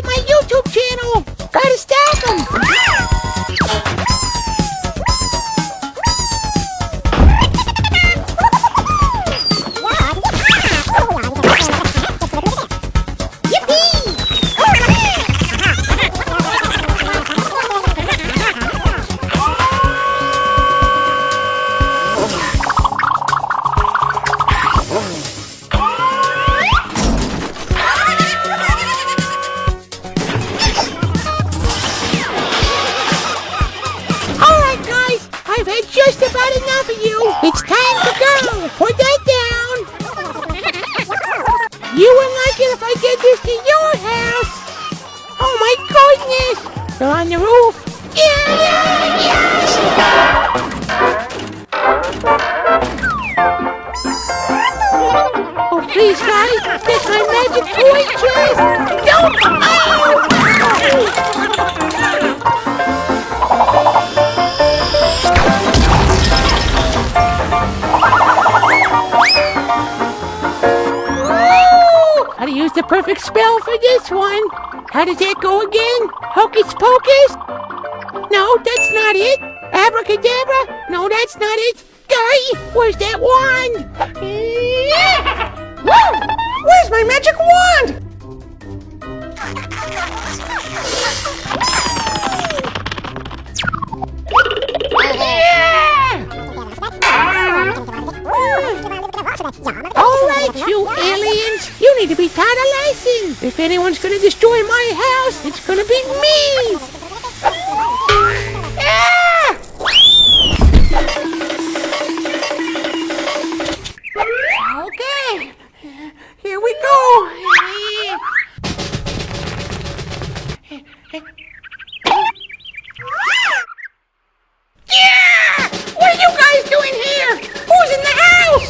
delete my YouTube channel. Gotta stop them. I've had just about enough of you. It's time to go. Put that down. You wouldn't like it if I get this to your house. Oh my goodness. They're on the roof. Yes! Oh please guys, that's my magic toy chest. Don't. Oh! How to use the perfect spell for this one. How does that go again? Hocus pocus? No, that's not it. Abracadabra? No, that's not it. Guy, where's that wand? Where's my magic wand? Alright, you aliens, you need to be taught a lesson. If anyone's gonna destroy my house, it's gonna be me. Okay, here we go. What are you guys doing here? Who's in the house?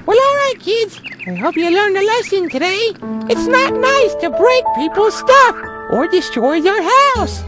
Well, alright, kids. I hope you learned a lesson today. It's not nice to break people's stuff or destroy their house.